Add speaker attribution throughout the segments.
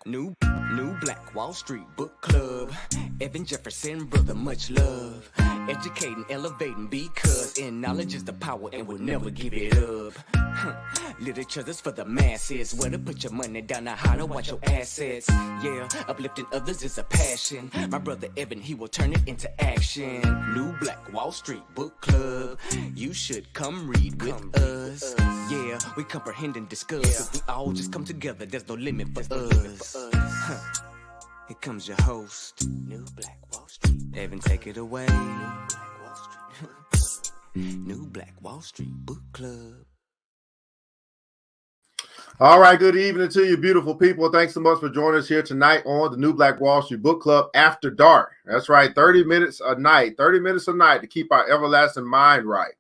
Speaker 1: New Black Wall Street Book Club. Evan Jefferson, brother, much love. Educating, elevating, because in knowledge is the power and we'll never give it up. Literature's for the masses. Where to put your money down, now how to watch your assets. Yeah, uplifting others is a passion. My brother Evan, he will turn it into action. New Black Wall Street Book Club. You should come read with us. Yeah, we comprehend and discuss. If we all just come together, there's no limit for us. Here comes your host, New Black Wall Street. Evan, take it away. New Black Wall Street Book Club.
Speaker 2: All right, good evening to you, beautiful people. Thanks so much for joining us here tonight on the New Black Wall Street Book Club After Dark. That's right, 30 minutes a night to keep our everlasting mind right.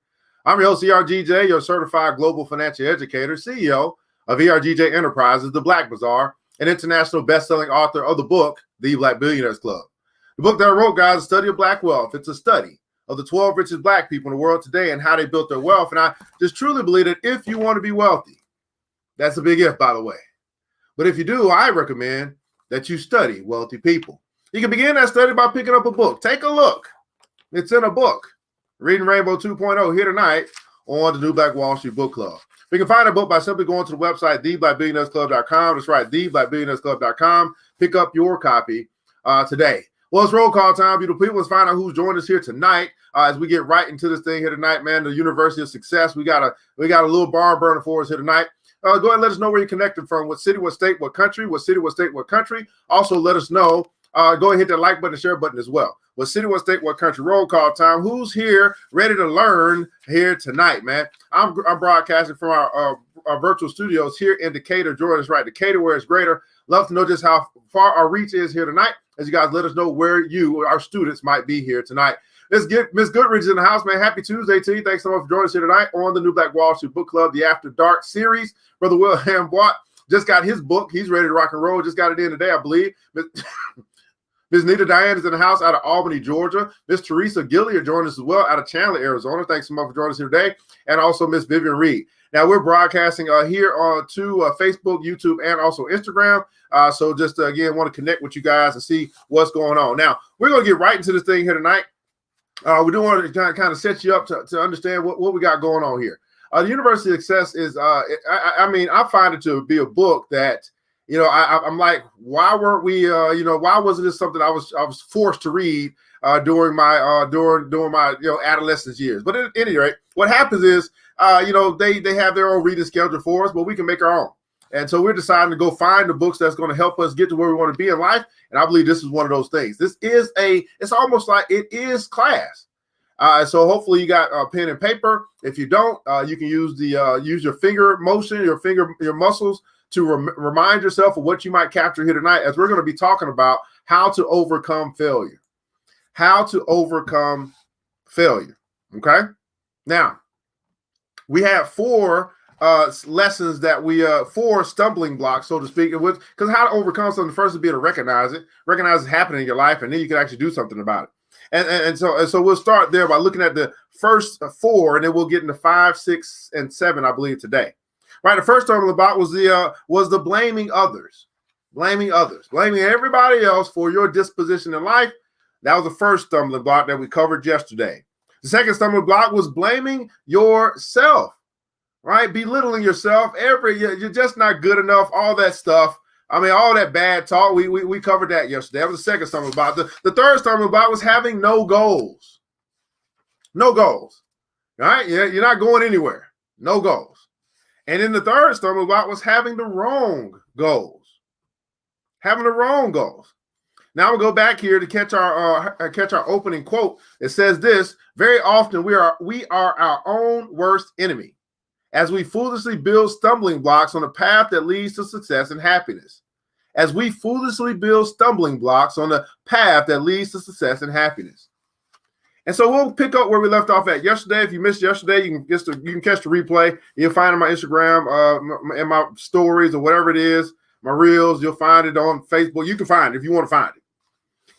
Speaker 2: I'm your host, ERGJ, your certified global financial educator, CEO of ERGJ Enterprises, The Black Bazaar, an international best-selling author of the book, The Black Billionaires Club. The book that I wrote, guys, is a study of black wealth. It's a study of the 12 richest black people in the world today and how they built their wealth. And I just truly believe that if you want to be wealthy, that's a big if, by the way. But if you do, I recommend that you study wealthy people. You can begin that study by picking up a book. Take a look. It's in a book. Reading Rainbow 2.0 here tonight on the New Black Wall Street Book Club. You can find a book by simply going to the website, theblackbillionairesclub.com. That's right, theblackbillionairesclub.com. Pick up your copy today. Well, it's roll call time, beautiful people. Let's find out who's joined us here tonight as we get right into this thing here tonight, man. The University of Success. We got a little barn burner for us here tonight. Go ahead and let us know where you're connected from. What city, what state, what country. What city, what state, what country. Also, let us know. Go ahead and hit that like button, share button as well. What city, what state, what country. Roll call time. Who's here ready to learn here tonight, man? I'm broadcasting from our virtual studios here in Decatur, Georgia. That's right, Decatur, where it's greater. Love to know just how far our reach is here tonight. As you guys let us know where you, our students, might be here tonight. Let's get Miss Goodrich in the house, man. Happy Tuesday to you. Thanks so much for joining us here tonight on the New Black Wall Street Book Club, the After Dark series. Brother Wilhelm Watt just got his book. He's ready to rock and roll. Just got it in today, I believe. Miss Nita Diane is in the house out of Albany, Georgia. Miss Teresa Gilliard joined us as well out of Chandler, Arizona. Thanks so much for joining us here today. And also Miss Vivian Reed. Now, we're broadcasting here on Facebook, YouTube, and also Instagram. So just, again, want to connect with you guys and see what's going on. Now, we're going to get right into this thing here tonight. We do want to kind of set you up to understand what we got going on here. The University of Success is, I find it to be a book that, I'm like, why weren't we, why wasn't this something I was forced to read during my adolescence years? But at any rate, what happens is, they have their own reading schedule for us, but we can make our own. And so we're deciding to go find the books that's going to help us get to where we want to be in life. And I believe this is one of those things. This is it's almost like it is class. So hopefully you got a pen and paper. If you don't, you can use use your finger motion, your muscles to remind yourself of what you might capture here tonight, as we're going to be talking about how to overcome failure. How to overcome failure. Okay. Now, we have four lessons that four stumbling blocks, so to speak, because how to overcome something first is be able to recognize it's happening in your life, and then you can actually do something about it. And so we'll start there by looking at the first four, and then we'll get into 5, 6, and 7, I believe, today. Right, the first stumbling block was the blaming others, blaming everybody else for your disposition in life. That was the first stumbling block that we covered yesterday. The second stumbling block was blaming yourself. Right? Belittling yourself. You're just not good enough. All that stuff. I mean, all that bad talk. We covered that yesterday. That was the second stumbling block. The third stumbling block was having no goals. No goals. Right? You're not going anywhere. No goals. And then the third stumbling block was having the wrong goals. Having the wrong goals. Now we'll go back here to catch our opening quote. It says this: very often we are our own worst enemy, as we foolishly build stumbling blocks on a path that leads to success and happiness. As we foolishly build stumbling blocks on the path that leads to success and happiness. And so we'll pick up where we left off at yesterday. If you missed yesterday, you can catch the replay. You'll find it on my Instagram and my stories or whatever it is, my reels. You'll find it on Facebook. You can find it if you want to find it.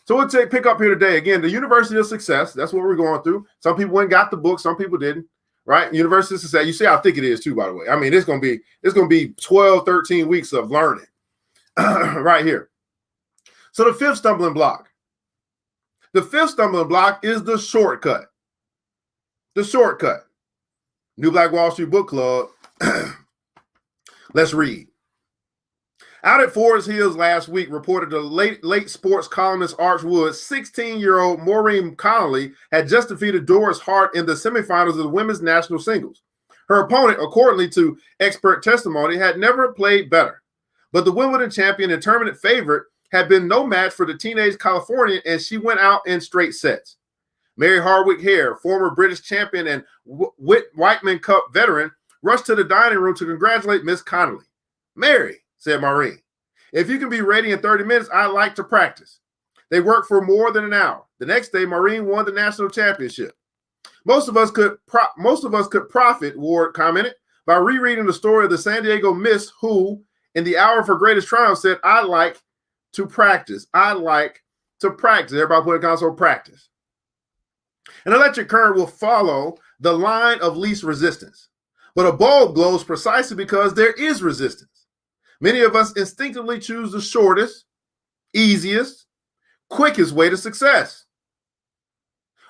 Speaker 2: So we'll pick up here today. Again, the University of Success. That's what we're going through. Some people went and got the book. Some people didn't. Right? University of Success. You see how thick it is too, by the way. I mean, it's going to be 12, 13 weeks of learning. right here. So the fifth stumbling block. The fifth stumbling block is the shortcut. The shortcut. New Black Wall Street Book Club. Let's read. Out at Forest Hills last week reported the late sports columnist Arch Wood's 16-year-old Maureen Connolly had just defeated Doris Hart in the semifinals of the women's national singles. Her opponent, according to expert testimony, had never played better. But the Wimbledon champion and tournament favorite had been no match for the teenage Californian, and she went out in straight sets. Mary Hardwick Hare, former British champion and Whiteman Cup veteran, rushed to the dining room to congratulate Miss Connolly. "Mary," said Maureen, "if you can be ready in 30 minutes, I'd like to practice." They worked for more than an hour. The next day, Maureen won the national championship. Most of us could profit, Ward commented, by rereading the story of the San Diego Miss who, in the hour of her greatest triumph, said, "I'd like to practice. I'd like to practice." Everybody put a console practice. An electric current will follow the line of least resistance, but a bulb glows precisely because there is resistance. Many of us instinctively choose the shortest, easiest, quickest way to success,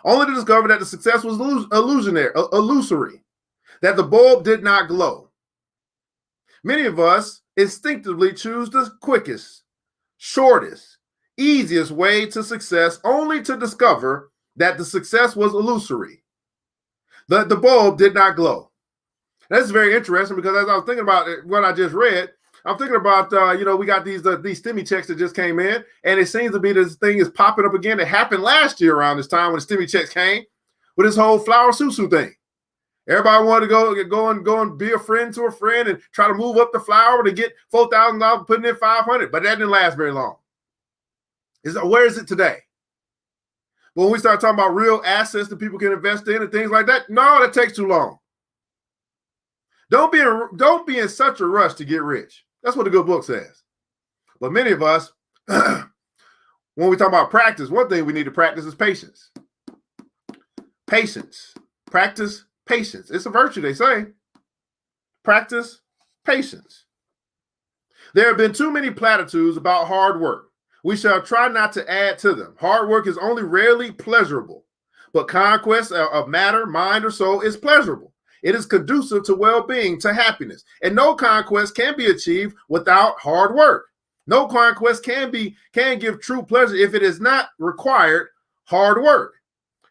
Speaker 2: only to discover that the success was illusory, that the bulb did not glow. Many of us instinctively choose the quickest, shortest, easiest way to success, only to discover that the success was illusory. The bulb did not glow. That's very interesting because as I was thinking about what I just read, I'm thinking about, we got these stimmy checks that just came in, and it seems to be this thing is popping up again. It happened last year around this time when the stimmy checks came with this whole flower susu thing. Everybody wanted to go and be a friend to a friend and try to move up the flower to get $4,000, putting in $500, but that didn't last very long. Where is it today? When we start talking about real assets that people can invest in and things like that, no, that takes too long. Don't be in such a rush to get rich. That's what the good book says. But many of us, when we talk about practice, one thing we need to practice is patience. Patience. Practice patience. It's a virtue, they say. Practice patience. There have been too many platitudes about hard work. We shall try not to add to them. Hard work is only rarely pleasurable, but conquest of matter, mind, or soul is pleasurable. It is conducive to well-being, to happiness. And no conquest can be achieved without hard work. No conquest can give true pleasure if it is not required hard work.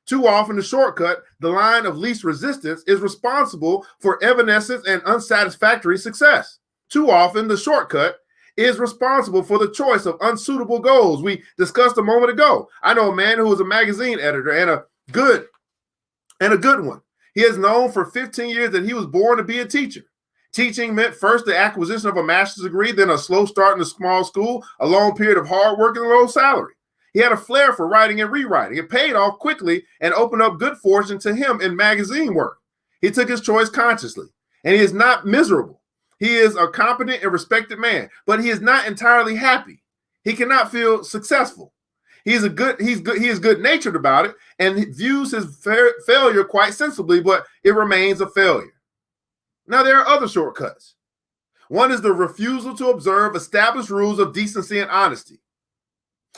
Speaker 2: Too often, the shortcut, the line of least resistance, is responsible for evanescence and unsatisfactory success. Too often, the shortcut is responsible for the choice of unsuitable goals. We discussed a moment ago. I know a man who was a magazine editor and a good one. He has known for 15 years that he was born to be a teacher. Teaching meant first the acquisition of a master's degree, then a slow start in a small school, a long period of hard work and a low salary. He had a flair for writing and rewriting. It paid off quickly and opened up good fortune to him in magazine work. He took his choice consciously, and he is not miserable. He is a competent and respected man, but he is not entirely happy. He cannot feel successful. He is good-natured about it and views his failure quite sensibly, but it remains a failure. Now, there are other shortcuts. One is the refusal to observe established rules of decency and honesty.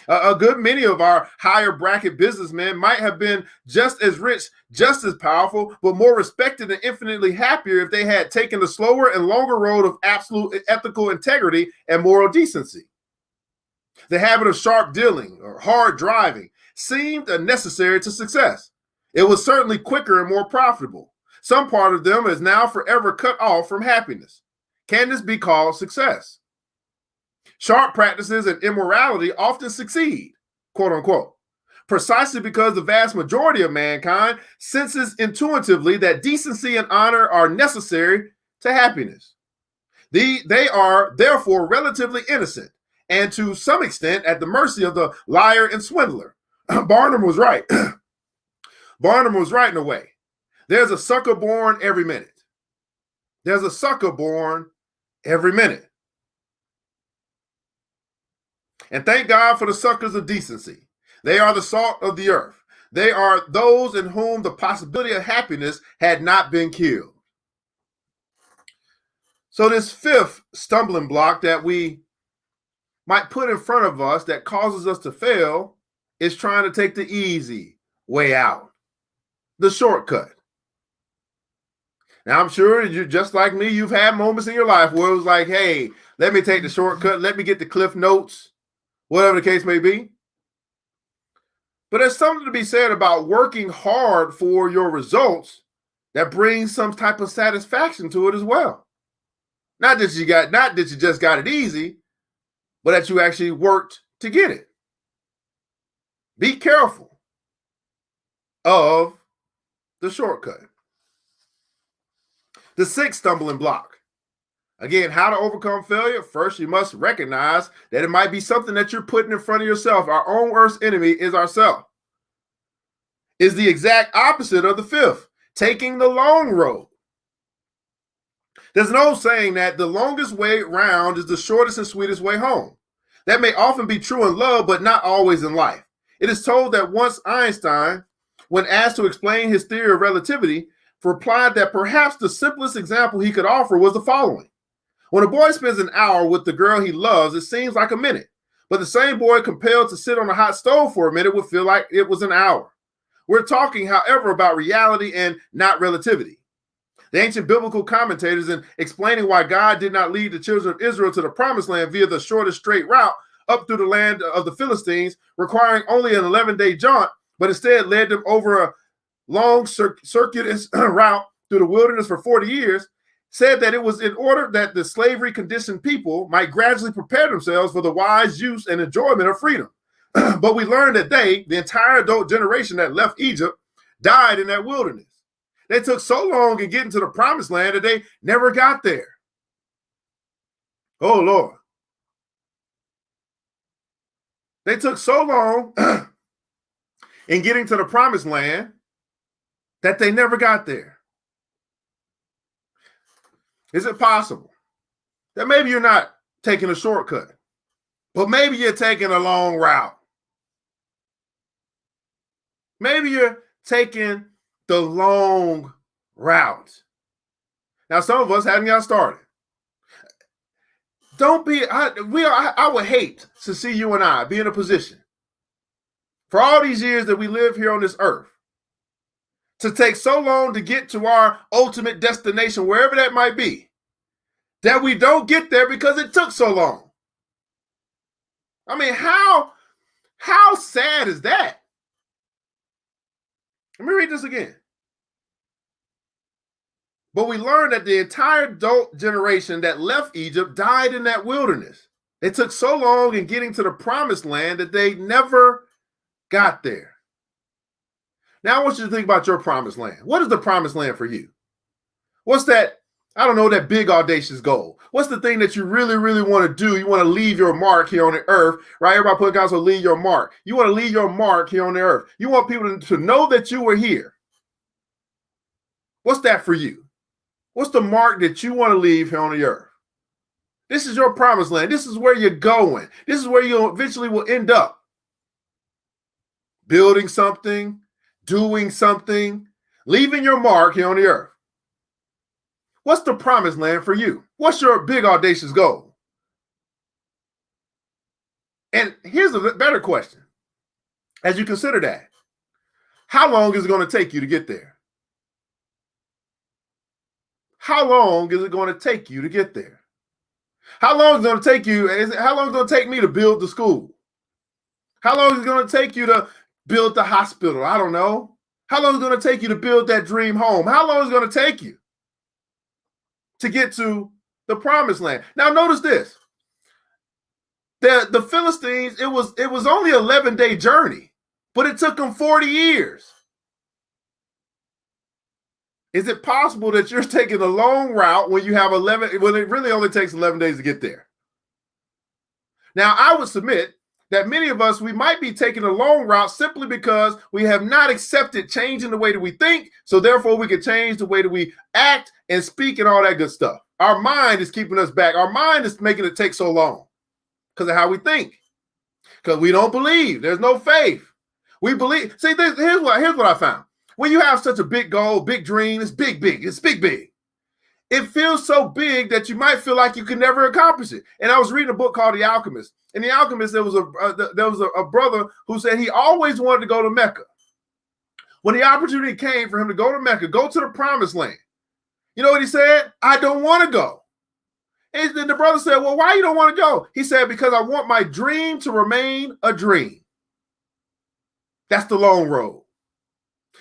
Speaker 2: A good many of our higher bracket businessmen might have been just as rich, just as powerful, but more respected and infinitely happier if they had taken the slower and longer road of absolute ethical integrity and moral decency. The habit of sharp dealing or hard driving seemed necessary to success. It was certainly quicker and more profitable. Some part of them is now forever cut off from happiness. Can this be called success? Sharp practices and immorality often succeed, quote unquote, precisely because the vast majority of mankind senses intuitively that decency and honor are necessary to happiness. They are therefore relatively innocent and to some extent at the mercy of the liar and swindler. Barnum was right. Barnum was right in a way. There's a sucker born every minute. There's a sucker born every minute. And thank God for the suckers of decency. They are the salt of the earth. They are those in whom the possibility of happiness had not been killed. So this fifth stumbling block that we might put in front of us that causes us to fail is trying to take the easy way out, the shortcut. Now, I'm sure you're just like me. You've had moments in your life where it was like, hey, let me take the shortcut. Let me get the cliff notes, whatever the case may be. But there's something to be said about working hard for your results that brings some type of satisfaction to it as well. Not that you just got it easy, but that you actually worked to get it. Be careful of the shortcut. The sixth stumbling block. Again, how to overcome failure. First, you must recognize that it might be something that you're putting in front of yourself. Our own worst enemy is ourselves. Is the exact opposite of the fifth, taking the long road. There's an old saying that the longest way round is the shortest and sweetest way home. That may often be true in love, but not always in life. It is told that once Einstein, when asked to explain his theory of relativity, replied that perhaps the simplest example he could offer was the following. When a boy spends an hour with the girl he loves, it seems like a minute. But the same boy compelled to sit on a hot stove for a minute would feel like it was an hour. We're talking, however, about reality and not relativity. The ancient biblical commentators, in explaining why God did not lead the children of Israel to the promised land via the shortest straight route up through the land of the Philistines, requiring only an 11-day jaunt, but instead led them over a long circuitous route through the wilderness for 40 years, said that it was in order that the slavery-conditioned people might gradually prepare themselves for the wise use and enjoyment of freedom. But we learned that the entire adult generation that left Egypt, died in that wilderness. They took so long in getting to the promised land that they never got there. Oh, Lord. They took so long in getting to the promised land that they never got there. Is it possible that maybe you're not taking a shortcut, but maybe you're taking a long route? Maybe you're taking the long route. Now, some of us haven't got started. I would hate to see you and I be in a position for all these years that we live here on this earth to take so long to get to our ultimate destination, wherever that might be, that we don't get there because it took so long. I mean, how sad is that? Let me read this again. But we learned that the entire adult generation that left Egypt died in that wilderness. It took so long in getting to the promised land that they never got there. Now I want you to think about your promised land. What is the promised land for you? What's that, I don't know, that big audacious goal? What's the thing that you really, really want to do? You want to leave your mark here on the earth, right? Everybody put down, so leave your mark. You want to leave your mark here on the earth. You want people to know that you were here. What's that for you? What's the mark that you want to leave here on the earth? This is your promised land. This is where you're going. This is where you eventually will end up. Building something, doing something, leaving your mark here on the earth. What's the promised land for you? What's your big audacious goal? And here's a better question. As you consider that, how long is it going to take you to get there? How long is it going to take you to get there? How long is it going to take you? How long is it going to take me to build the school? How long is it going to take you to build the hospital? I don't know. How long is it going to take you to build that dream home? How long is it going to take you to get to the promised land? Now, notice this. The Philistines, it was only an 11-day journey, but it took them 40 years. Is it possible that you're taking a long route when it really only takes 11 days to get there? Now, I would submit that many of us, we might be taking a long route simply because we have not accepted changing the way that we think, so therefore we can change the way that we act and speak and all that good stuff. Our mind is keeping us back. Our mind is making it take so long because of how we think, because we don't believe. There's no faith. We believe. See, here's what I found. When you have such a big goal, big dream, it's big. it feels so big that you might feel like you can never accomplish it. And I was reading a book called The Alchemist. In The Alchemist, there was a brother who said he always wanted to go to Mecca. When the opportunity came for him to go to Mecca, go to the promised land, you know what he said? I don't want to go. And then the brother said, well, why you don't want to go? He said, because I want my dream to remain a dream. That's the long road.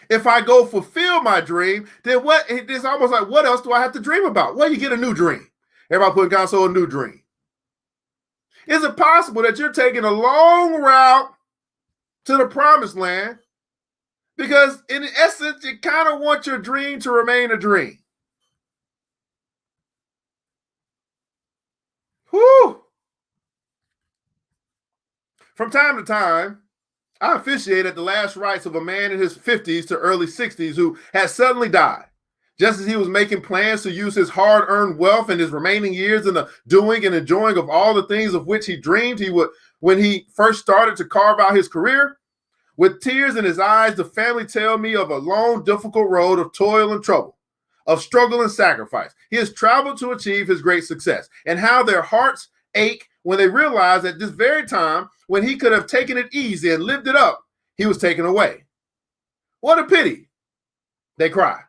Speaker 2: If I go fulfill my dream, then what? It's almost like, what else do I have to dream about? Well, you get a new dream. Everybody put in console a new dream. Is it possible that you're taking a long route to the promised land because in essence, you kind of want your dream to remain a dream? Whew. From time to time, I officiate at the last rites of a man in his 50s to early 60s who had suddenly died, just as he was making plans to use his hard-earned wealth and his remaining years in the doing and enjoying of all the things of which he dreamed he would when he first started to carve out his career. With tears in his eyes, the family tell me of a long, difficult road of toil and trouble, of struggle and sacrifice. He has traveled to achieve his great success, and how their hearts ache when they realize at this very time, when he could have taken it easy and lived it up, he was taken away. What a pity, they cry.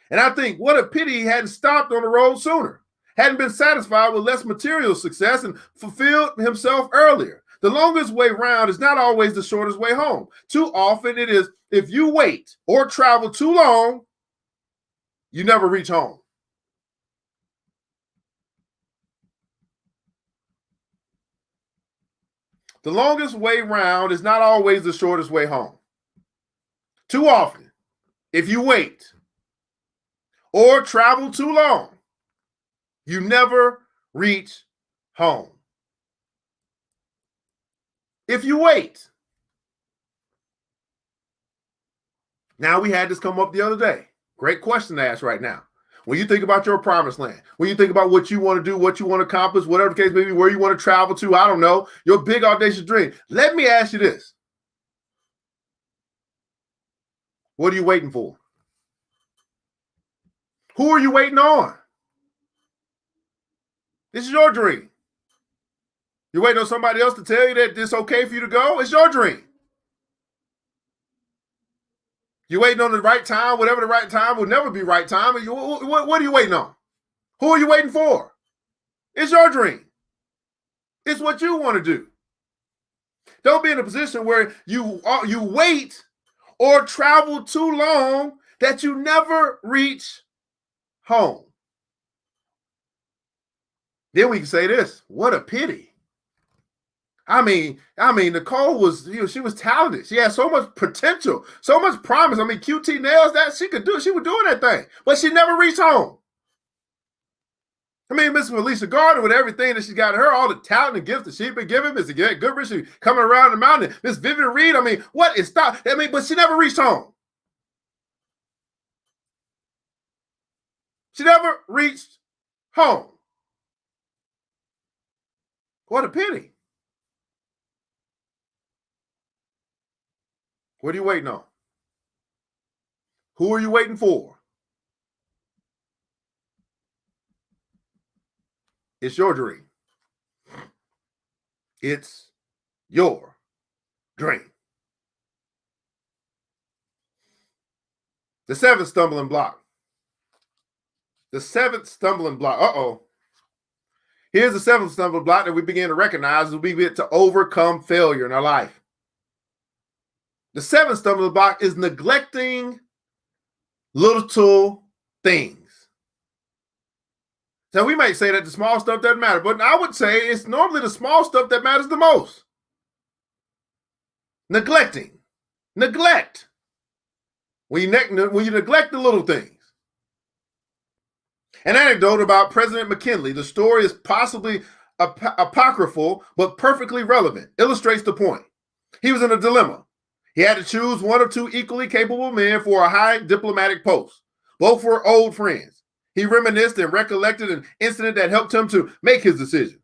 Speaker 2: And I think, what a pity he hadn't stopped on the road sooner, hadn't been satisfied with less material success and fulfilled himself earlier. The longest way round is not always the shortest way home. Too often it is, if you wait or travel too long, you never reach home. The longest way round is not always the shortest way home. Too often, if you wait or travel too long, you never reach home. If you wait. Now, we had this come up the other day. Great question to ask right now. When you think about your promised land, when you think about what you want to do, what you want to accomplish, whatever the case may be, where you want to travel to, I don't know, your big audacious dream. Let me ask you this. What are you waiting for? Who are you waiting on? This is your dream. You're waiting on somebody else to tell you that it's okay for you to go? It's your dream. You're waiting on the right time, whatever the right time will never be right time. What are you waiting on? Who are you waiting for? It's your dream. It's what you want to do. Don't be in a position where you wait or travel too long that you never reach home. Then we can say this, what a pity. I mean, Nicole was, she was talented. She had so much potential, so much promise. I mean, QT nails that she could do it. She was doing that thing, but she never reached home. I mean, Miss Felicia Gardner, with everything that she got in her, all the talent and gifts that she's been given, Miss Goodrich, she coming around the mountain, Miss Vivian Reed, I mean, what is stop? I mean, but she never reached home. She never reached home. What a pity. What are you waiting on? Who are you waiting for? It's your dream. It's your dream. The seventh stumbling block. The seventh stumbling block. Uh-oh. Here's the seventh stumbling block that we begin to recognize as we get to overcome failure in our life. The seventh stumbling block is neglecting little things. So we might say that the small stuff doesn't matter, but I would say it's normally the small stuff that matters the most. Neglecting. Neglect. When you neglect the little things. An anecdote about President McKinley, the story is possibly apocryphal, but perfectly relevant, illustrates the point. He was in a dilemma. He had to choose one or two equally capable men for a high diplomatic post. Both were old friends. He reminisced and recollected an incident that helped him to make his decision.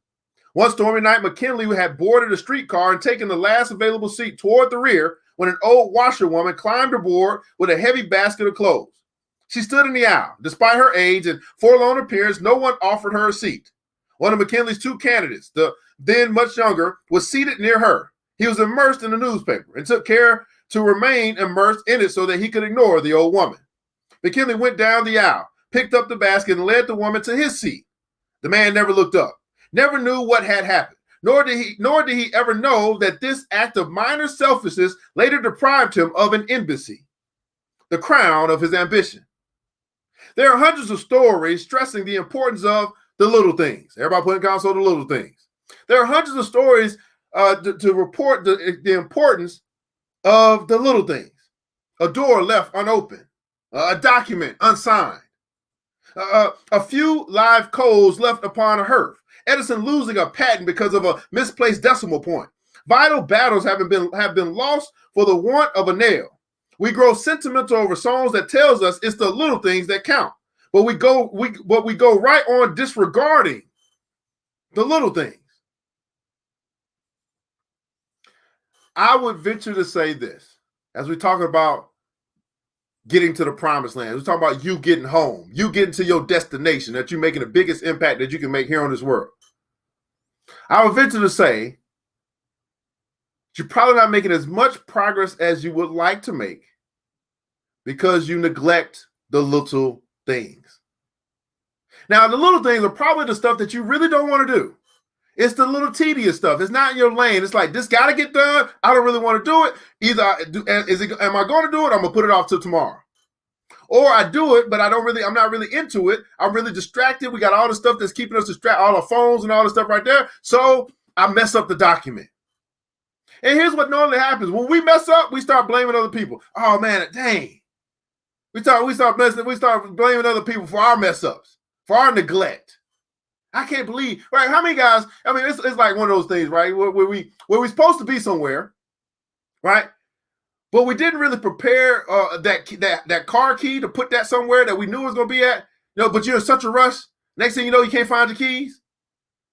Speaker 2: One stormy night, McKinley had boarded a streetcar and taken the last available seat toward the rear when an old washerwoman climbed aboard with a heavy basket of clothes. She stood in the aisle. Despite her age and forlorn appearance, no one offered her a seat. One of McKinley's two candidates, the then much younger, was seated near her. He was immersed in the newspaper and took care to remain immersed in it so that he could ignore the old woman. McKinley went down the aisle, picked up the basket, and led the woman to his seat. The man never looked up, never knew what had happened, nor did he ever know that this act of minor selfishness later deprived him of an embassy, the crown of his ambition. There are hundreds of stories stressing the importance of the little things. Everybody put in console the little things. There are hundreds of stories to report the importance of the little things. A door left unopened, a document unsigned, a few live coals left upon a hearth, Edison losing a patent because of a misplaced decimal point. Vital battles have been lost for the want of a nail. We grow sentimental over songs that tells us it's the little things that count, but we go right on disregarding the little things. I would venture to say this as we talk about getting to the promised land. We're talking about you getting home, you getting to your destination, that you're making the biggest impact that you can make here on this world. I would venture to say you're probably not making as much progress as you would like to make because you neglect the little things. Now, the little things are probably the stuff that you really don't want to do. It's the little tedious stuff. It's not in your lane. It's like, this got to get done. I don't really want to do it. Either am I going to do it? I'm going to put it off till tomorrow. Or I do it, but I'm not really into it. I'm really distracted. We got all the stuff that's keeping us distracted, all our phones and all the stuff right there. So I mess up the document. And here's what normally happens. When we mess up, we start blaming other people. Oh man, dang. We start blaming other people for our mess ups, for our neglect. I can't believe, right? How many guys, I mean, it's like one of those things, right? Where we're supposed to be somewhere, right? But we didn't really prepare that car key to put that somewhere that we knew it was going to be at. But you're in such a rush. Next thing you know, you can't find your keys.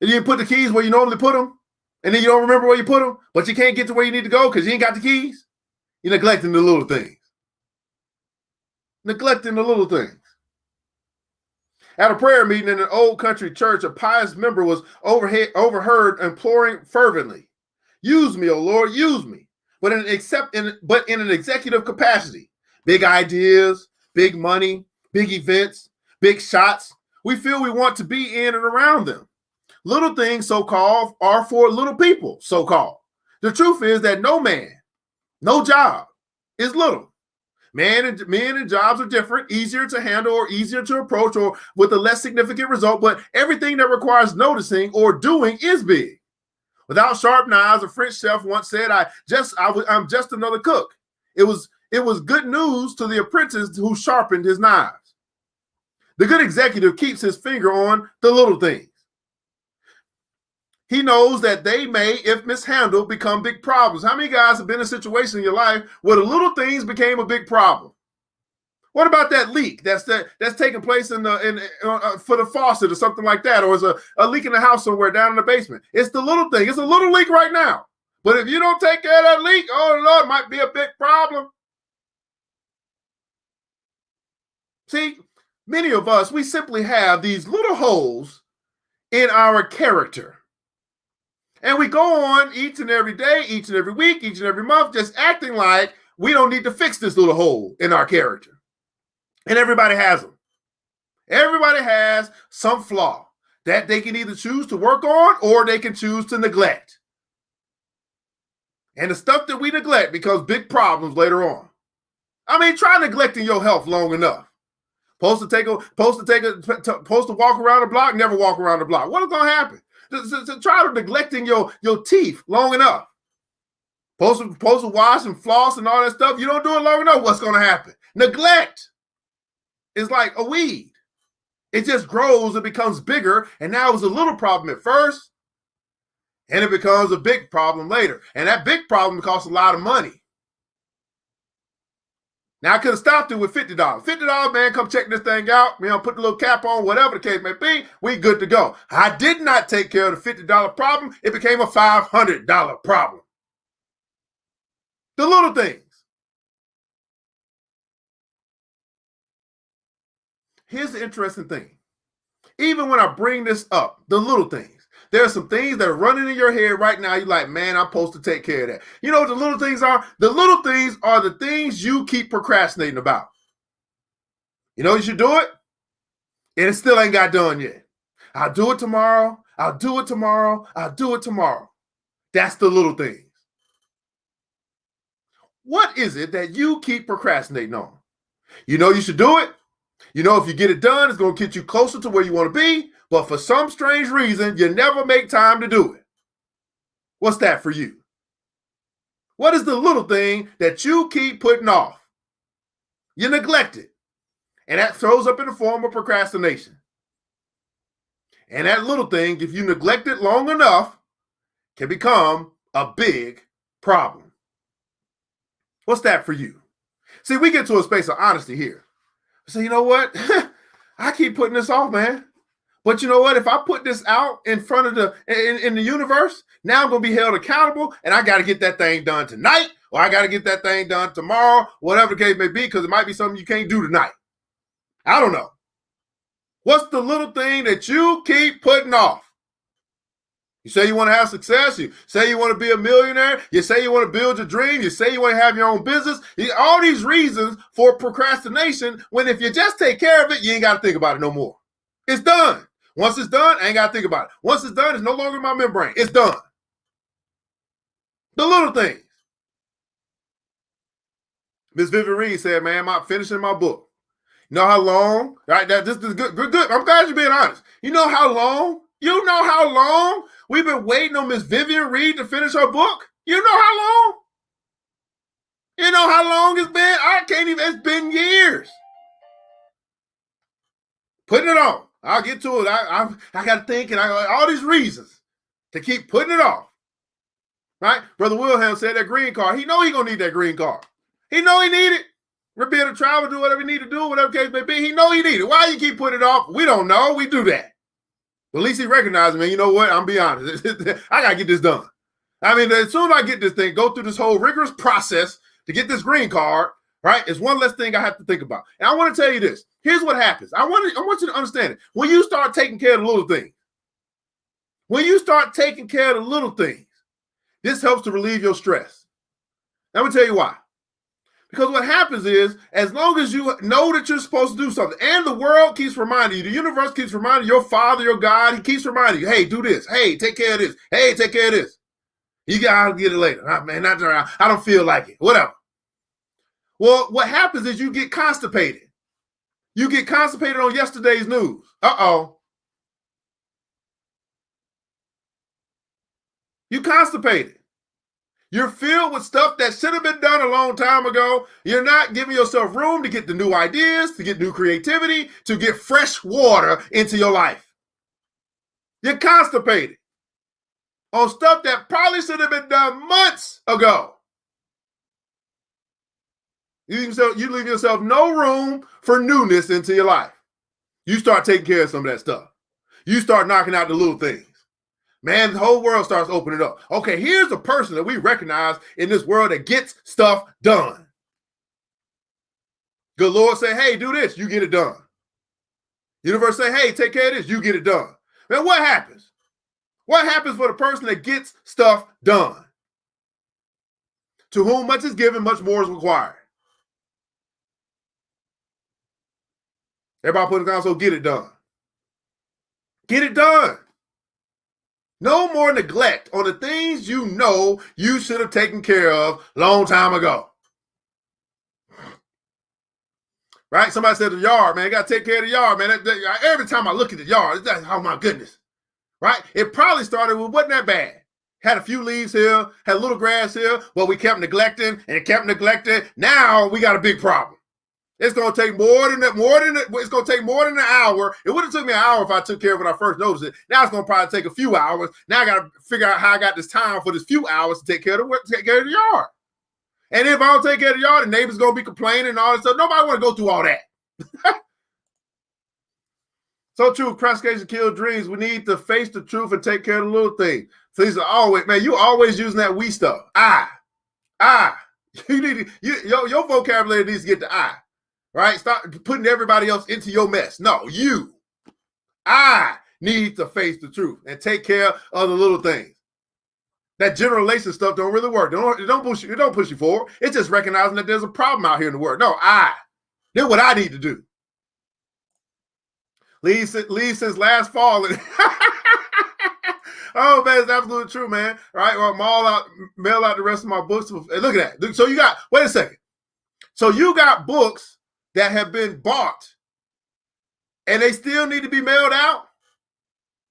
Speaker 2: And you put the keys where you normally put them. And then you don't remember where you put them. But you can't get to where you need to go because you ain't got the keys. You're neglecting the little things. Neglecting the little things. At a prayer meeting in an old country church, a pious member was overheard imploring fervently, "Use me, O Lord, use me." But in an executive capacity. Big ideas, big money, big events, big shots. We feel we want to be in and around them. Little things, so-called, are for little people, so-called. The truth is that no man, no job is little. Men and jobs are different, easier to handle or easier to approach or with a less significant result, but everything that requires noticing or doing is big. Without sharp knives, a French chef once said, I'm just another cook. It was good news to the apprentice who sharpened his knives. The good executive keeps his finger on the little things. He knows that they may, if mishandled, become big problems. How many guys have been in a situation in your life where the little things became a big problem? What about that leak that's taking place for the faucet or something like that, or is a leak in the house somewhere down in the basement? It's the little thing. It's a little leak right now. But if you don't take care of that leak, oh Lord, it might be a big problem. See, many of us, we simply have these little holes in our character. And we go on each and every day, each and every week, each and every month, just acting like we don't need to fix this little hole in our character. And everybody has them. Everybody has some flaw that they can either choose to work on or they can choose to neglect. And the stuff that we neglect becomes big problems later on. I mean, try neglecting your health long enough. Supposed to walk around the block, never walk around the block. What is going to happen? Try neglecting your teeth long enough. Supposed to wash and floss and all that stuff. You don't do it long enough, what's going to happen? Neglect is like a weed. It just grows, it becomes bigger, and now it was a little problem at first, and it becomes a big problem later. And that big problem costs a lot of money. Now, I could have stopped it with $50. $50, man, come check this thing out. Put the little cap on, whatever the case may be, we good to go. I did not take care of the $50 problem. It became a $500 problem. The little things. here's the interesting thing. Even when I bring this up, the little things, there are some things that are running in your head right now. You're like, man, I'm supposed to take care of that. You know what the little things are? The little things are the things you keep procrastinating about. You know you should do it, and it still ain't got done yet. I'll do it tomorrow. I'll do it tomorrow. I'll do it tomorrow. That's the little things. What is it that you keep procrastinating on? You know you should do it. You know if you get it done, it's going to get you closer to where you want to be. But for some strange reason, you never make time to do it. What's that for you? What is the little thing that you keep putting off? You neglect it. And that throws up in the form of procrastination. And that little thing, if you neglect it long enough, can become a big problem. What's that for you? See, we get to a space of honesty here. So you know what? I keep putting this off, man. But you know what? If I put this out in front of in the universe, now I'm going to be held accountable, and I got to get that thing done tonight, or I got to get that thing done tomorrow, whatever the case may be, because it might be something you can't do tonight. I don't know. What's the little thing that you keep putting off? You say you want to have success. You say you want to be a millionaire. You say you want to build your dream. You say you want to have your own business. All these reasons for procrastination, when if you just take care of it, you ain't got to think about it no more. It's done. Once it's done, I ain't got to think about it. Once it's done, it's no longer in my membrane. It's done. The little things. Miss Vivian Reed said, man, I'm finishing my book. You know how long? Right? This is good. I'm glad you're being honest. You know how long? You know how long we've been waiting on Miss Vivian Reed to finish her book? You know how long? You know how long it's been? I can't even, it's been years. Putting it on. I'll get to it. I got to think, and I got all these reasons to keep putting it off. Right? Brother Wilhelm said that green card. He know he going to need that green card. He know he need it. We're being able to travel, do whatever he need to do, whatever case may be. He know he need it. Why you keep putting it off? We don't know. We do that. But at least he recognizes, man, you know what? I'm be honest. I got to get this done. I mean, as soon as I get this thing, go through this whole rigorous process to get this green card, right? It's one less thing I have to think about. And I want to tell you this. Here's what happens. I want you to understand it. When you start taking care of the little things, this helps to relieve your stress. Let me tell you why. Because what happens is, as long as you know that you're supposed to do something, and the world keeps reminding you, the universe keeps reminding you, your Father, your God, he keeps reminding you, hey, do this. Hey, take care of this. Hey, take care of this. You got to get it later. Man, I don't feel like it. Whatever. Well, what happens is you get constipated. You get constipated on yesterday's news. Uh-oh. You constipated. You're filled with stuff that should have been done a long time ago. You're not giving yourself room to get the new ideas, to get new creativity, to get fresh water into your life. You're constipated on stuff that probably should have been done months ago. You leave yourself no room for newness into your life. You start taking care of some of that stuff. You start knocking out the little things. Man, the whole world starts opening up. Okay, here's a person that we recognize in this world that gets stuff done. Good Lord say, hey, do this, you get it done. Universe say, hey, take care of this, you get it done. Man, what happens? What happens for the person that gets stuff done? To whom much is given, much more is required. Everybody put it down, so get it done. Get it done. No more neglect on the things you know you should have taken care of a long time ago. Right? Somebody said the yard, man, you got to take care of the yard, man. Every time I look at the yard, oh my goodness. Right? It probably started with wasn't that bad. Had a few leaves here, had a little grass here, but we kept neglecting and it kept neglecting. Now we got a big problem. It's going to take it's going to take more than an hour. It would have took me an hour if I took care of it when I first noticed it. Now it's going to probably take a few hours. Now I got to figure out how I got this time for this few hours to take care of the yard. And if I don't take care of the yard, the neighbor's going to be complaining and all that stuff. Nobody want to go through all that. So true. Procrastination kills dreams. We need to face the truth and take care of the little things. So these are always, man, you always using that we stuff. You need to, your vocabulary needs to get to I. right? Stop putting everybody else into your mess. No, I need to face the truth and take care of the little things. That generalization stuff don't really work. It don't push you forward. It's just recognizing that there's a problem out here in the world. No, do what I need to do. Leave since last fall. Oh man, it's absolutely true, man. Right? Or mail out the rest of my books. Look at that. So wait a second. So you got books that have been bought and they still need to be mailed out?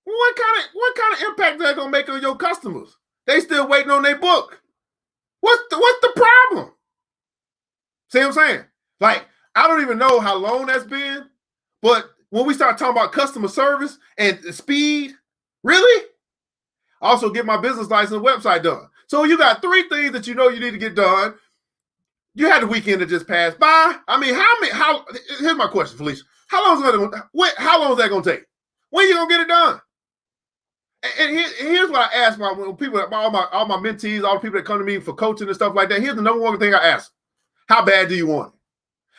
Speaker 2: What kind of impact is that gonna make on your customers? They still waiting on their book. What's the problem? See what I'm saying? Like, I don't even know how long that's been, but when we start talking about customer service and speed, really? Also get my business license website done. So you got 3 things that you know you need to get done. You had the weekend that just passed by. I mean, here's my question, Felicia. How long is that going to take? When you going to get it done? And here's what I ask when people, all my mentees, all the people that come to me for coaching and stuff like that. Here's the number one thing I ask: how bad do you want it?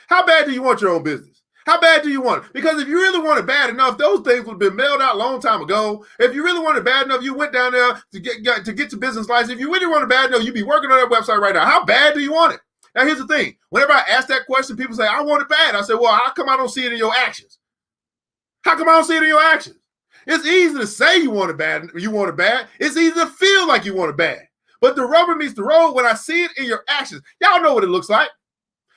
Speaker 2: How bad do you want your own business? How bad do you want it? Because if you really want it bad enough, those things would have been mailed out a long time ago. If you really want it bad enough, you went down there to get your business license. If you really want it bad enough, you'd be working on that website right now. How bad do you want it? Now, here's the thing. Whenever I ask that question, people say, I want it bad. I say, well, how come I don't see it in your actions? How come I don't see it in your actions? It's easy to say you want it bad. It's easy to feel like you want it bad. But the rubber meets the road when I see it in your actions. Y'all know what it looks like.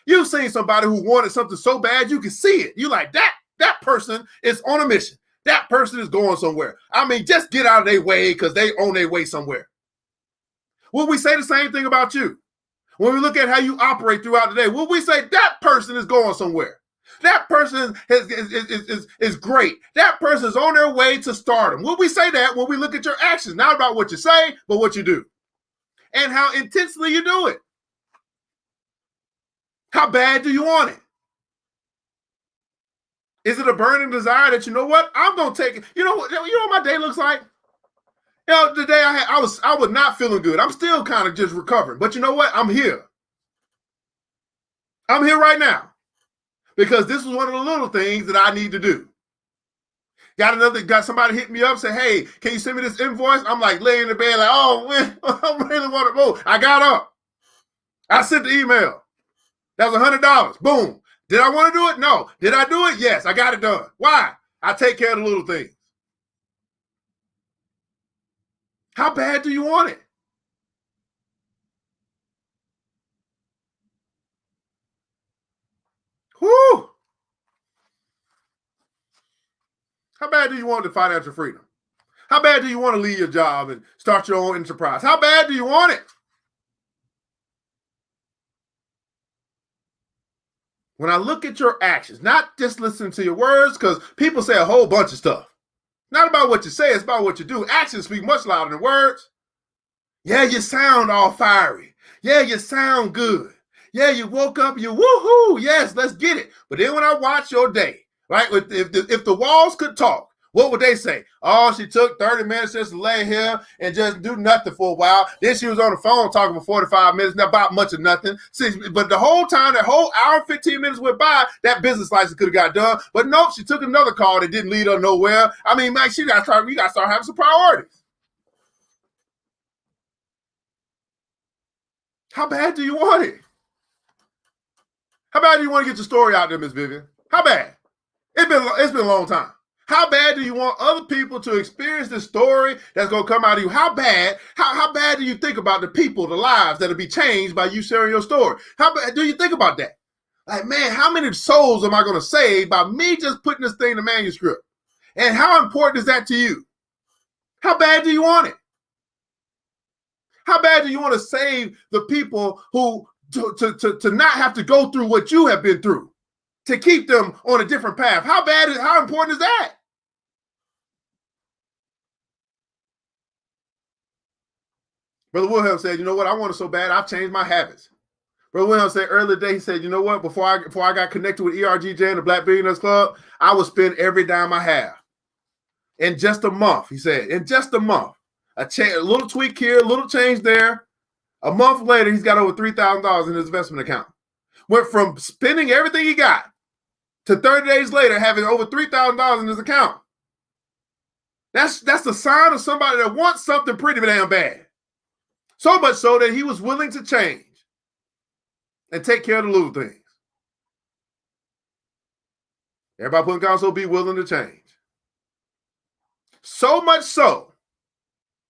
Speaker 2: You've seen somebody who wanted something so bad, you can see it. You like, that person is on a mission. That person is going somewhere. I mean, just get out of their way because they on their way somewhere. Will we say the same thing about you? When we look at how you operate throughout the day, will we say that person is going somewhere? That person is great. That person is on their way to stardom. Will we say that when we look at your actions? Not about what you say, but what you do. And how intensely you do it. How bad do you want it? Is it a burning desire that, you know what, I'm going to take it? You know what my day looks like? You know, the day I was not feeling good. I'm still kind of just recovering. But you know what? I'm here. I'm here right now. Because this is one of the little things that I need to do. Got somebody hit me up, say, hey, can you send me this invoice? I'm like laying in the bed like, oh, man, I really want to move. I got up. I sent the email. That was $100. Boom. Did I want to do it? No. Did I do it? Yes, I got it done. Why? I take care of the little things. How bad do you want it? Whew. How bad do you want the financial freedom? How bad do you want to leave your job and start your own enterprise? How bad do you want it? When I look at your actions, not just listening to your words, because people say a whole bunch of stuff. Not about what you say, it's about what you do. Actions speak much louder than words. Yeah, you sound all fiery. Yeah, you sound good. Yeah, you woke up, you woohoo. Yes, let's get it. But then when I watch your day, right, if the walls could talk, what would they say? Oh, she took 30 minutes just to lay here and just do nothing for a while. Then she was on the phone talking for 45 minutes, not about much of nothing. See, but the whole time, that whole hour and 15 minutes went by, that business license could have got done. But nope, she took another call that didn't lead her nowhere. I mean, man, we got to start having some priorities. How bad do you want it? How bad do you want to get your story out there, Miss Vivian? How bad? It's been a long time. How bad do you want other people to experience this story that's going to come out of you? How bad do you think about the people, the lives that'll be changed by you sharing your story? How bad do you think about that? Like, man, how many souls am I going to save by me just putting this thing in the manuscript? And how important is that to you? How bad do you want it? How bad do you want to save the people who to not have to go through what you have been through, to keep them on a different path? How important is that? Brother Wilhelm said, you know what? I want it so bad, I've changed my habits. Brother Wilhelm said earlier today, he said, you know what? Before I got connected with ERGJ and the Black Billionaires Club, I would spend every dime I have. In just a month, he said, in just a month, a little tweak here, a little change there. A month later, he's got over $3,000 in his investment account. Went from spending everything he got to 30 days later having over $3,000 in his account. That's the sign of somebody that wants something pretty damn bad. So much so that he was willing to change and take care of the little things. Everybody put in console, be willing to change. So much so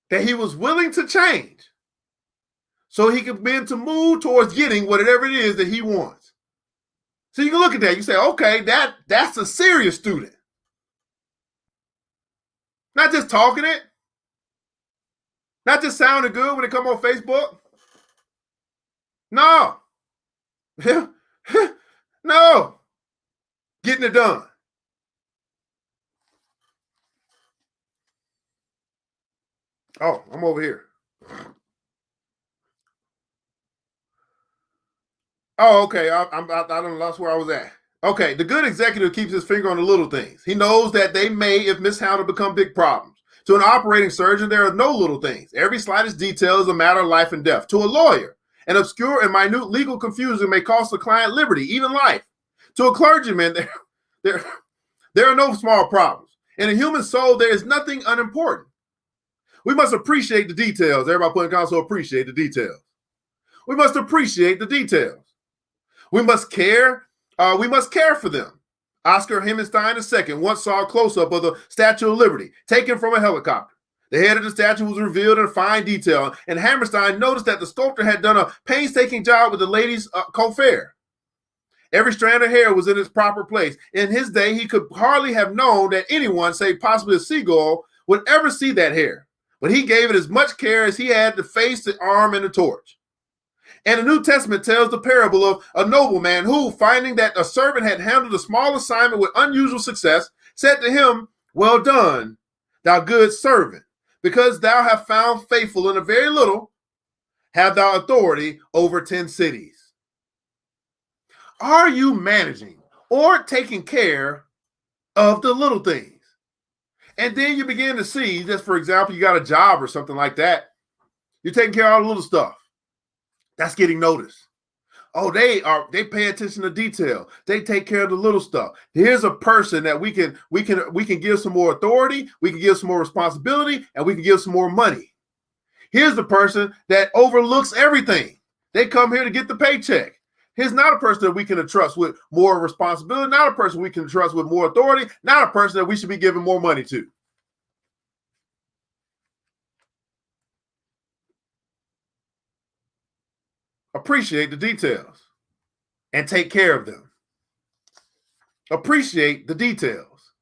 Speaker 2: that he was willing to change so he could begin to move towards getting whatever it is that he wants. So you can look at that. You say, okay, that's a serious student. Not just talking it. Not just sounding good when they come on Facebook. No. No. Getting it done. Oh, I'm over here. Oh, okay. I don't lost where I was at. Okay, the good executive keeps his finger on the little things. He knows that they may, if mishandled, become big problems. To an operating surgeon, there are no little things. Every slightest detail is a matter of life and death. To a lawyer, an obscure and minute legal confusion may cost the client liberty, even life. To a clergyman, there are no small problems. In a human soul, there is nothing unimportant. We must appreciate the details. Everybody put in console, appreciate the details. We must appreciate the details. We must care for them. Oscar Hammerstein II once saw a close-up of the Statue of Liberty taken from a helicopter. The head of the statue was revealed in fine detail, and Hammerstein noticed that the sculptor had done a painstaking job with the lady's coiffure. Every strand of hair was in its proper place. In his day, he could hardly have known that anyone, save possibly a seagull, would ever see that hair. But he gave it as much care as he had the face, the arm, and the torch. And the New Testament tells the parable of a nobleman who, finding that a servant had handled a small assignment with unusual success, said to him, "Well done, thou good servant, because thou hast found faithful in a very little, have thou authority over 10 cities." Are you managing or taking care of the little things? And then you begin to see, just for example, you got a job or something like that. You're taking care of all the little stuff. That's getting noticed. Oh, they pay attention to detail. They take care of the little stuff. Here's a person that we can give some more authority, we can give some more responsibility, and we can give some more money. Here's the person that overlooks everything. They come here to get the paycheck. Here's not a person that we can entrust with more responsibility, not a person we can trust with more authority, not a person that we should be giving more money to. Appreciate the details and take care of them. Appreciate the details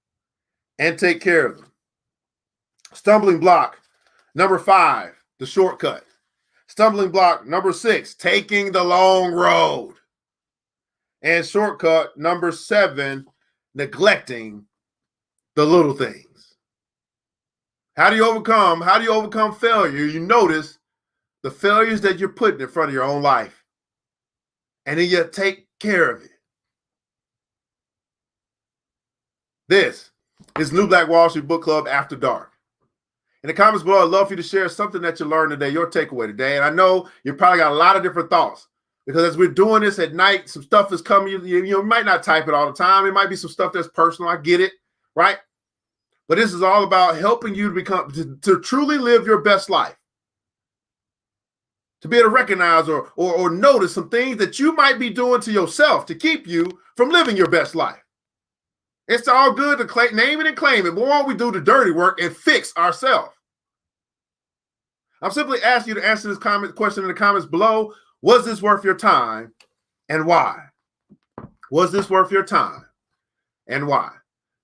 Speaker 2: and take care of them. Stumbling block number 5, the shortcut. Stumbling block number 6, taking the long road. And shortcut number 7, neglecting the little things. How do you overcome failure? You notice the failures that you're putting in front of your own life. And then you take care of it. This is New Black Wall Street Book Club After Dark. In the comments below, I'd love for you to share something that you learned today, your takeaway today. And I know you probably got a lot of different thoughts because as we're doing this at night, some stuff is coming. You might not type it all the time. It might be some stuff that's personal. I get it, right? But this is all about helping you to truly live your best life. To be able to recognize or notice some things that you might be doing to yourself to keep you from living your best life. It's all good to name it and claim it, but why don't we do the dirty work and fix ourselves? I'm simply asking you to answer this question in the comments below. Was this worth your time and why? Was this worth your time and why?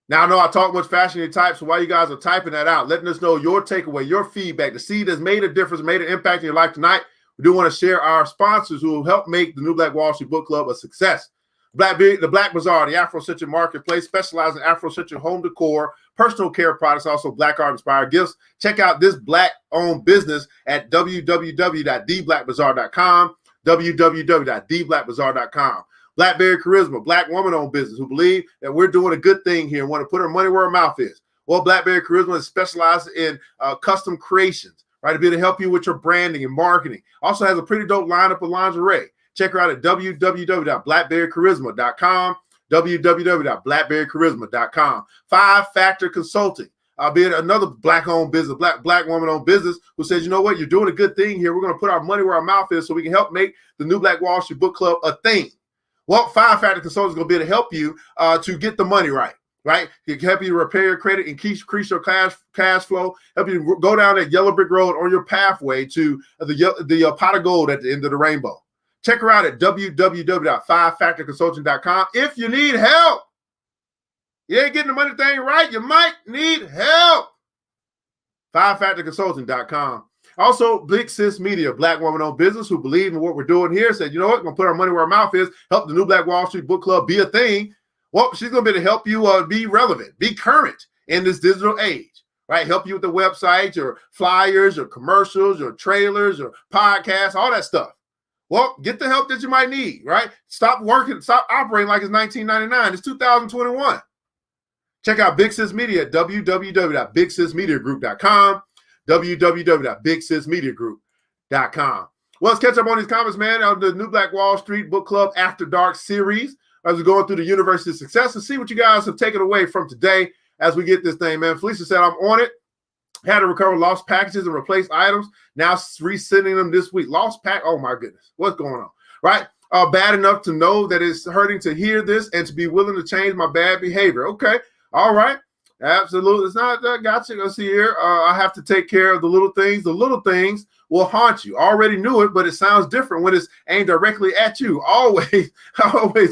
Speaker 2: Now, I know I talk much faster than you type, so while you guys are typing that out, letting us know your takeaway, your feedback, the seed that's made a difference, made an impact in your life tonight, we do want to share our sponsors who will help make the New Black Wall Street Book Club a success. The Black Bazaar, the Afro-centric marketplace, specializing in Afro-centric home decor, personal care products, also Black art-inspired gifts. Check out this Black-owned business at www.theblackbazaar.com, www.theblackbazaar.com. Blackberry Charisma, Black woman-owned business who believe that we're doing a good thing here and want to put our money where our mouth is. Well, Blackberry Charisma is specialized in custom creations, right, to be able to help you with your branding and marketing. Also has a pretty dope lineup of lingerie. Check her out at www.blackberrycharisma.com, www.blackberrycharisma.com. 5-Factor Consulting. Be it another black-owned business, black woman-owned business who says, you know what, you're doing a good thing here. We're going to put our money where our mouth is so we can help make the New Black Wall Street Book Club a thing. Well, 5-Factor Consulting is going to be able to help you to get the money right? It can help you repair your credit, increase your cash flow, help you go down that yellow brick road on your pathway to the pot of gold at the end of the rainbow. Check her out at www.5factorconsulting.com. If you need help, you ain't getting the money thing right, you might need help. 5factorconsulting.com. Also, Big Sis Media, black woman-owned business who believe in what we're doing here, said, you know what, we're going to put our money where our mouth is, help the New Black Wall Street Book Club be a thing. Well, she's going to be able to help you be relevant, be current in this digital age, right? Help you with the website, your flyers, your commercials, your trailers, your podcasts, all that stuff. Well, get the help that you might need, right? Stop operating like it's 1999. It's 2021. Check out Big Sis Media at www.bigsismediagroup.com, www.bigsismediagroup.com. Well, let's catch up on these comments, man, on the New Black Wall Street Book Club After Dark series as we're going through the University of Success and see what you guys have taken away from today as we get this thing, man. Felicia said, I'm on it. Had to recover lost packages and replace items. Now resending them this week. Lost pack. Oh, my goodness. What's going on? Right? Bad enough to know that it's hurting to hear this and to be willing to change my bad behavior. Okay. All right. Absolutely. It's not gotcha. Let's see here. I have to take care of the little things. The little things will haunt you. Already knew it, but it sounds different when it's aimed directly at you. Always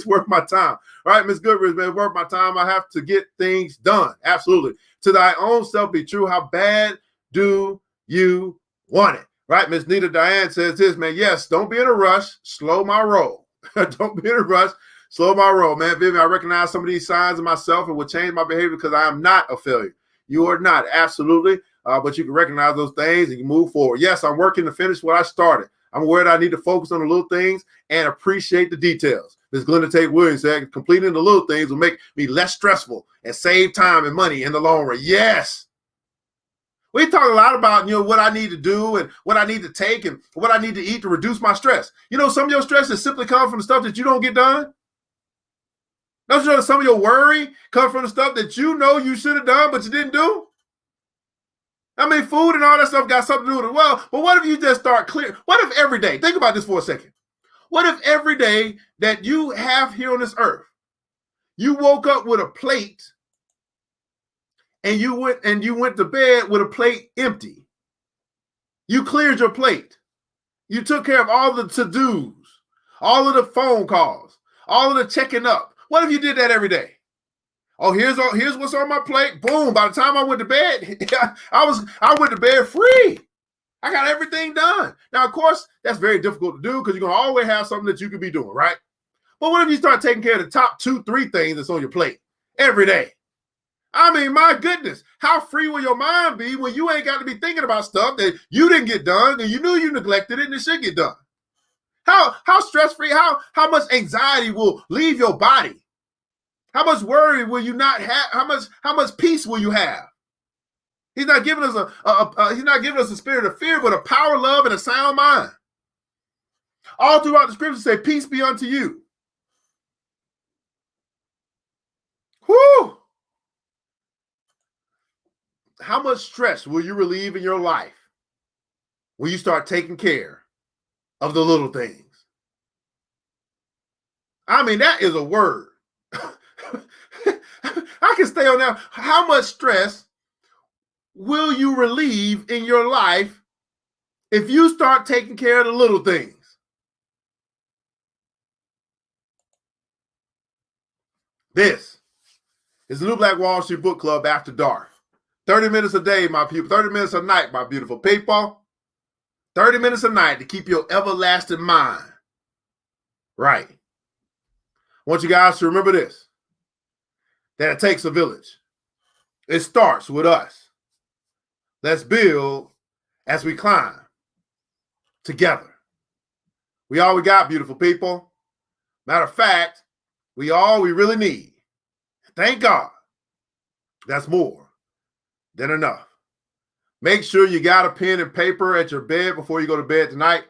Speaker 2: worth my time. All right, Miss Goodrich, man, worth my time. I have to get things done. Absolutely. To thy own self be true. How bad do you want it? Right? Miss Nita Diane says this, man. Yes, don't be in a rush. Slow my roll. Don't be in a rush. Slow my roll, man. Vivian, I recognize some of these signs of myself and will change my behavior because I am not a failure. You are not, absolutely. But you can recognize those things and you move forward. Yes, I'm working to finish what I started. I'm aware that I need to focus on the little things and appreciate the details. Ms. Glenda Tate Williams said, completing the little things will make me less stressful and save time and money in the long run. Yes. We talk a lot about, what I need to do and what I need to take and what I need to eat to reduce my stress. Some of your stress is simply coming from the stuff that you don't get done. Don't you know that some of your worry comes from the stuff that you know you should have done, but you didn't do? I mean, food and all that stuff got something to do with it. Well, but what if you just start clear? What if every day, think about this for a second. What if every day that you have here on this earth, you woke up with a plate and you went to bed with a plate empty? You cleared your plate. You took care of all the to-dos, all of the phone calls, all of the checking up. What if you did that every day? Oh, here's what's on my plate. Boom. By the time I went to bed, I went to bed free. I got everything done. Now, of course, that's very difficult to do because you're going to always have something that you could be doing, right? But what if you start taking care of the top 2-3 things that's on your plate every day? I mean, my goodness, how free will your mind be when you ain't got to be thinking about stuff that you didn't get done and you knew you neglected it and it should get done? How stress-free, how much anxiety will leave your body? How much worry will you not have? How much peace will you have? He's not giving us a spirit of fear, but a power, love, and a sound mind. All throughout the scriptures say, peace be unto you. Whoo! How much stress will you relieve in your life when you start taking care of the little things? I mean, that is a word. I can stay on that. How much stress will you relieve in your life if you start taking care of the little things? This is the New Black Wall Street Book Club After Dark. 30 minutes a day, my people. 30 minutes a night, my beautiful people. 30 minutes a night to keep your everlasting mind right. I want you guys to remember this, that it takes a village. It starts with us. Let's build as we climb together. We all we got, beautiful people. Matter of fact, we all we really need. Thank God. That's more than enough. Make sure you got a pen and paper at your bed before you go to bed tonight.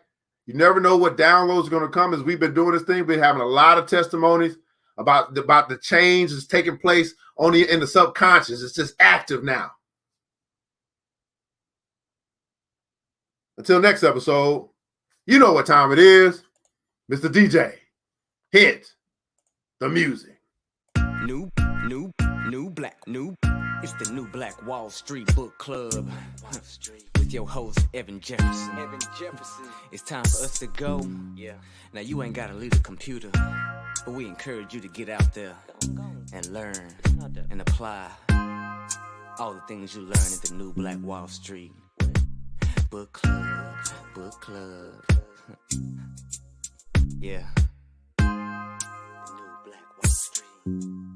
Speaker 2: You never know what downloads are going to come as we've been doing this thing. We're having a lot of testimonies, about the change that's taking place in the subconscious. It's just active now. Until next episode, you know what time it is. Mr. DJ, hit the music.
Speaker 1: It's the New Black Wall Street Book Club with your host Evan Jefferson. It's time for us to go. Now you ain't gotta leave the computer, but we encourage you to get out there and learn and apply all the things you learn at the New Black Wall Street Book Club. Yeah. The New Black Wall Street.